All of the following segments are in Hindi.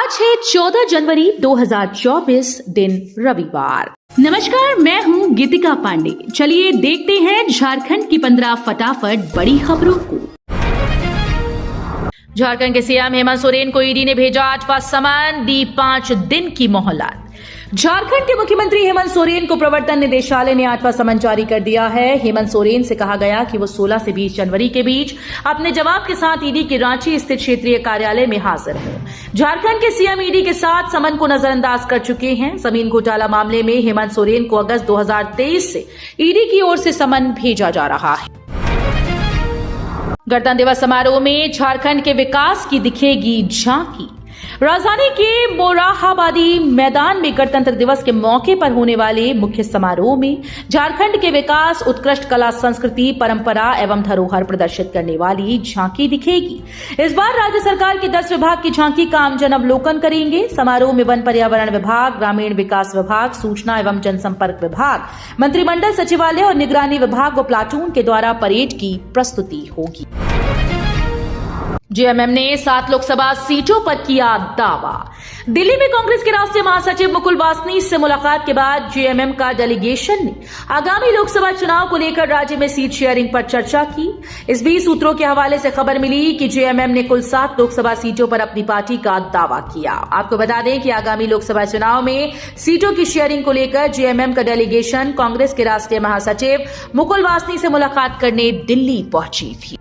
आज है 14 जनवरी 2024 दिन रविवार। नमस्कार, मैं हूं गीतिका पांडे। चलिए देखते हैं झारखंड की 15 फटाफट बड़ी खबरों को। झारखंड के सीएम हेमंत सोरेन को ईडी ने भेजा 8वां समन, दी 5 दिन की मोहलत। झारखंड के मुख्यमंत्री हेमंत सोरेन को प्रवर्तन निदेशालय ने 8वां समन जारी कर दिया है। हेमंत सोरेन से कहा गया कि वो 16 से 20 जनवरी के बीच अपने जवाब के साथ ईडी के रांची स्थित क्षेत्रीय कार्यालय में हाजिर हो। झारखंड के सीएम ईडी के साथ समन को नजरअंदाज कर चुके हैं। जमीन घोटाला मामले में हेमंत सोरेन को अगस्त 2023 से ईडी की ओर से समन भेजा जा रहा है। गणतंत्र दिवस समारोह में झारखंड के विकास की दिखेगी झांकी। राजधानी के मोरहाबादी मैदान में गणतंत्र दिवस के मौके पर होने वाले मुख्य समारोह में झारखंड के विकास, उत्कृष्ट कला, संस्कृति, परंपरा एवं धरोहर प्रदर्शित करने वाली झांकी दिखेगी। इस बार राज्य सरकार के 10 विभाग की झांकी का आमजन अवलोकन करेंगे। समारोह में वन पर्यावरण विभाग, ग्रामीण विकास विभाग, सूचना एवं जनसंपर्क विभाग, मंत्रिमंडल सचिवालय और निगरानी विभाग व प्लाटून के द्वारा परेड की प्रस्तुति होगी। जेएमएम ने 7 लोकसभा सीटों पर किया दावा। दिल्ली में कांग्रेस के राष्ट्रीय महासचिव मुकुल वासनिक से मुलाकात के बाद जेएमएम का डेलीगेशन ने आगामी लोकसभा चुनाव को लेकर राज्य में सीट शेयरिंग पर चर्चा की। इस बीच सूत्रों के हवाले से खबर मिली कि जेएमएम ने कुल 7 लोकसभा सीटों पर अपनी पार्टी का दावा किया। आपको बता दें कि आगामी लोकसभा चुनाव में सीटों की शेयरिंग को लेकर जेएमएम का डेलीगेशन कांग्रेस के राष्ट्रीय महासचिव मुकुल वासनिक से मुलाकात करने दिल्ली पहुंची थी।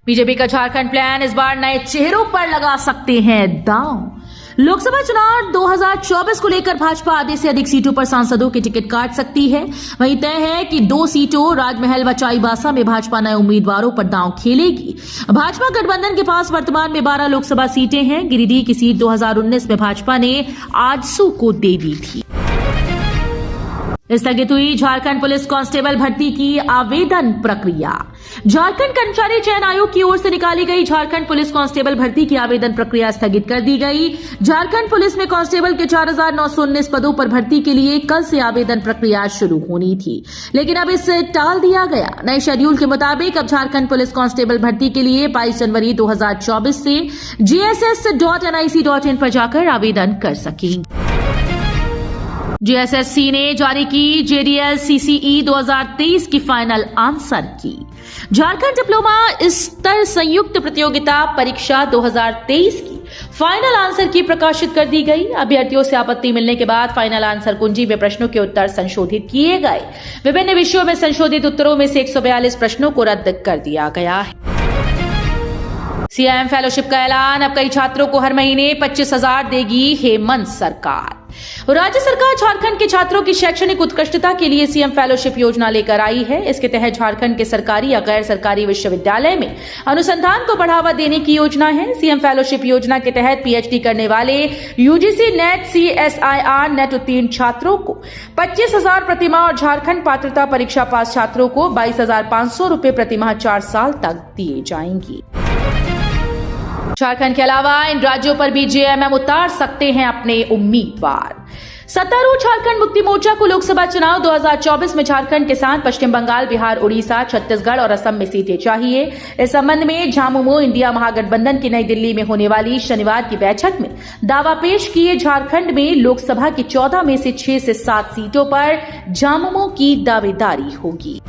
बीजेपी का झारखंड प्लान इस बार नए चेहरों पर लगा सकते हैं दांव। लोकसभा चुनाव 2024 को लेकर भाजपा आधे से अधिक सीटों पर सांसदों के टिकट काट सकती है। वहीं तय है कि 2 सीटों राजमहल व चाईबासा में भाजपा नए उम्मीदवारों पर दांव खेलेगी। भाजपा गठबंधन के पास वर्तमान में 12 लोकसभा सीटें हैं। गिरिडीह की सीट 2019 में भाजपा ने आजसू को दे दी थी। स्थगित हुई झारखंड पुलिस कांस्टेबल भर्ती की आवेदन प्रक्रिया। झारखंड कर्मचारी चयन आयोग की ओर से निकाली गई झारखंड पुलिस कांस्टेबल भर्ती की आवेदन प्रक्रिया स्थगित कर दी गई। झारखंड पुलिस में कांस्टेबल के 4919 पदों पर भर्ती के लिए कल से आवेदन प्रक्रिया शुरू होनी थी, लेकिन अब इसे टाल दिया गया। नए शेड्यूल के मुताबिक अब झारखंड पुलिस कांस्टेबल भर्ती के लिए 22 जनवरी 2024 से jss.nic.in पर जाकर आवेदन कर सकेंगे। जेएसएससी ने जारी की जेडीएल सीसीई 2023 की फाइनल आंसर की। झारखंड डिप्लोमा स्तर संयुक्त प्रतियोगिता परीक्षा 2023 की फाइनल आंसर की प्रकाशित कर दी गई। अभ्यर्थियों से आपत्ति मिलने के बाद फाइनल आंसर कुंजी में प्रश्नों के उत्तर संशोधित किए गए। विभिन्न विषयों में संशोधित उत्तरों में से 142 प्रश्नों को रद्द कर दिया गया है। सीएम फेलोशिप का ऐलान। अब कई छात्रों को हर महीने 25,000 देगी हेमंत सरकार। राज्य सरकार झारखंड के छात्रों की शैक्षणिक उत्कृष्टता के लिए सीएम फेलोशिप योजना लेकर आई है। इसके तहत झारखंड के सरकारी या गैर सरकारी विश्वविद्यालय में अनुसंधान को बढ़ावा देने की योजना है। सीएम फेलोशिप योजना के तहत पीएचडी करने वाले यूजीसी नेट, सीएसआईआर नेट उत्तीर्ण छात्रों को 25,000 प्रतिमाह और झारखंड पात्रता परीक्षा पास छात्रों को 22,500 रुपए प्रतिमाह 4 साल तक दिए जाएंगे। झारखंड के अलावा इन राज्यों पर भी जेएमएम उतार सकते हैं अपने उम्मीदवार। सत्तारूढ़ झारखंड मुक्ति मोर्चा को लोकसभा चुनाव 2024 में झारखंड के साथ पश्चिम बंगाल, बिहार, उड़ीसा, छत्तीसगढ़ और असम में सीटें चाहिए। इस संबंध में झामुमो इंडिया महागठबंधन की नई दिल्ली में होने वाली शनिवार की बैठक में दावा पेश किए। झारखंड में लोकसभा की 14 में से 6 से 7 सीटों पर झामुमो की दावेदारी होगी।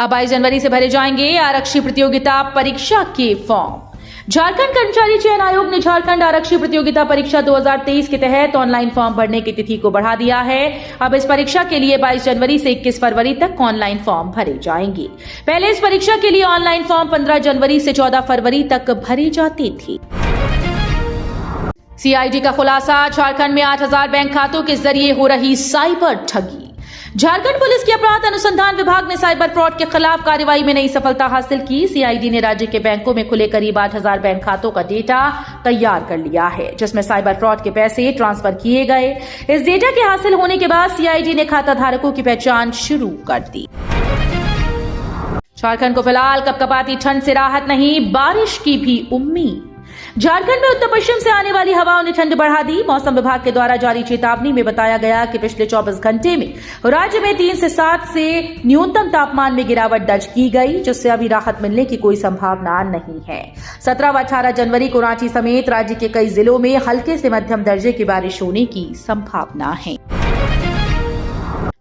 अब 22 जनवरी से भरे जाएंगे आरक्षी प्रतियोगिता परीक्षा के फॉर्म। झारखंड कर्मचारी चयन आयोग ने झारखंड आरक्षी प्रतियोगिता परीक्षा 2023 के तहत ऑनलाइन फॉर्म भरने की तिथि को बढ़ा दिया है। अब इस परीक्षा के लिए 22 जनवरी से 21 फरवरी तक ऑनलाइन फॉर्म भरे जाएंगे। पहले इस परीक्षा के लिए ऑनलाइन फॉर्म 15 जनवरी से 14 फरवरी तक भरे जाते थे। सीआईडी का खुलासा। झारखंड में 8,000 बैंक खातों के जरिए हो रही साइबर ठगी। झारखंड पुलिस के अपराध अनुसंधान विभाग ने साइबर फ्रॉड के खिलाफ कार्रवाई में नई सफलता हासिल की। सीआईडी ने राज्य के बैंकों में खुले करीब 8,000 बैंक खातों का डेटा तैयार कर लिया है, जिसमें साइबर फ्रॉड के पैसे ट्रांसफर किए गए। इस डेटा के हासिल होने के बाद सीआईडी ने खाता धारकों की पहचान शुरू कर दी। झारखंड को फिलहाल कपकपाती ठंड से राहत नहीं, बारिश की भी उम्मीद। झारखंड में उत्तर पश्चिम से आने वाली हवाओं ने ठंड बढ़ा दी। मौसम विभाग के द्वारा जारी चेतावनी में बताया गया कि पिछले 24 घंटे में राज्य में 3 से 7 से न्यूनतम तापमान में गिरावट दर्ज की गई, जिससे अभी राहत मिलने की कोई संभावना नहीं है। 17 व 18 जनवरी को रांची समेत राज्य के कई जिलों में हल्के से मध्यम दर्जे की बारिश होने की संभावना है।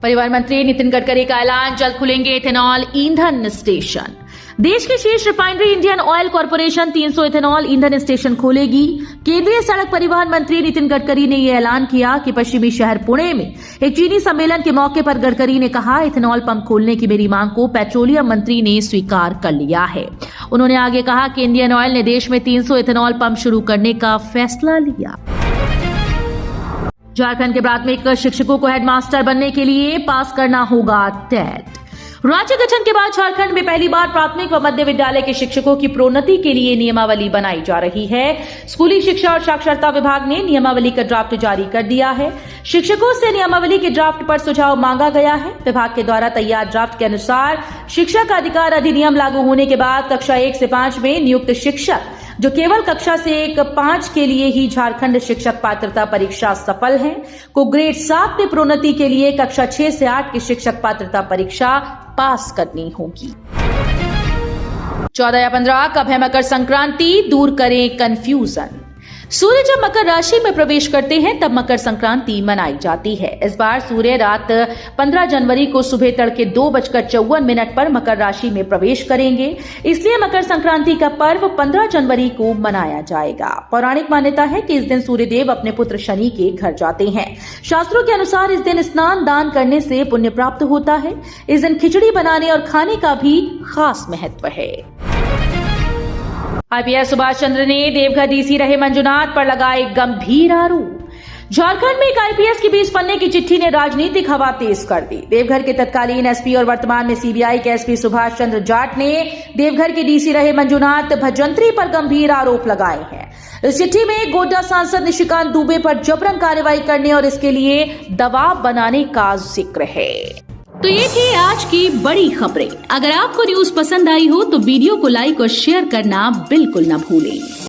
परिवहन मंत्री नितिन गडकरी का ऐलान, जल्द खुलेंगे इथेनॉल ईंधन स्टेशन। देश की शीर्ष refinery Indian oil corporation 300 ethanol ईंधन स्टेशन खोलेगी। केंद्रीय सड़क परिवहन मंत्री नितिन गडकरी ने यह ऐलान किया कि पश्चिमी शहर पुणे में एक चीनी सम्मेलन के मौके पर गडकरी ने कहा, इथेनॉल पंप खोलने की मेरी मांग को पेट्रोलियम मंत्री ने स्वीकार कर लिया है। उन्होंने आगे कहा कि इंडियन ऑयल ने देश में 300 इथेनॉल पंप शुरू करने का फैसला लिया। झारखंड के प्राथमिक शिक्षकों को हेडमास्टर बनने के लिए पास करना होगा टेट। राज्य गठन के बाद झारखंड में पहली बार प्राथमिक व मध्य विद्यालय के शिक्षकों की प्रोन्नति के लिए नियमावली बनाई जा रही है। स्कूली शिक्षा और साक्षरता विभाग ने नियमावली का ड्राफ्ट जारी कर दिया है। शिक्षकों से नियमावली के ड्राफ्ट पर सुझाव मांगा गया है। विभाग के द्वारा तैयार ड्राफ्ट के अनुसार शिक्षक अधिकार अधिनियम लागू होने के बाद कक्षा 1 से 5 में नियुक्त शिक्षक जो केवल कक्षा से 1-5 के लिए ही झारखंड शिक्षक पात्रता परीक्षा सफल हैं, को ग्रेड 7 में प्रोन्नति के लिए कक्षा 6 से 8 की शिक्षक पात्रता परीक्षा पास करनी होगी। 14 या 15 कब है मकर संक्रांति, दूर करें कंफ्यूजन। सूर्य जब मकर राशि में प्रवेश करते हैं तब मकर संक्रांति मनाई जाती है। इस बार सूर्य रात 15 जनवरी को सुबह तड़के 2:54 पर मकर राशि में प्रवेश करेंगे, इसलिए मकर संक्रांति का पर्व 15 जनवरी को मनाया जाएगा। पौराणिक मान्यता है कि इस दिन सूर्यदेव अपने पुत्र शनि के घर जाते हैं। शास्त्रों के अनुसार इस दिन स्नान दान करने से पुण्य प्राप्त होता है। इस दिन खिचड़ी बनाने और खाने का भी खास महत्व है। आईपीएस सुभाष चंद्र ने देवघर डीसी रहे मंजुनाथ पर लगाए गंभीर आरोप। झारखंड में एक आईपीएस की 20 पन्ने की चिट्ठी ने राजनीतिक हवा तेज कर दी। देवघर के तत्कालीन एसपी और वर्तमान में सीबीआई के एसपी सुभाष चंद्र जाट ने देवघर के डीसी रहे मंजुनाथ भजंत्री पर गंभीर आरोप लगाए हैं। इस चिट्ठी में गोड्डा सांसद निशिकांत दुबे पर जबरन कार्रवाई करने और इसके लिए दबाव बनाने का जिक्र है। तो ये थी आज की बड़ी खबरें। अगर आपको न्यूज पसंद आई हो तो वीडियो को लाइक और शेयर करना बिल्कुल न भूलें।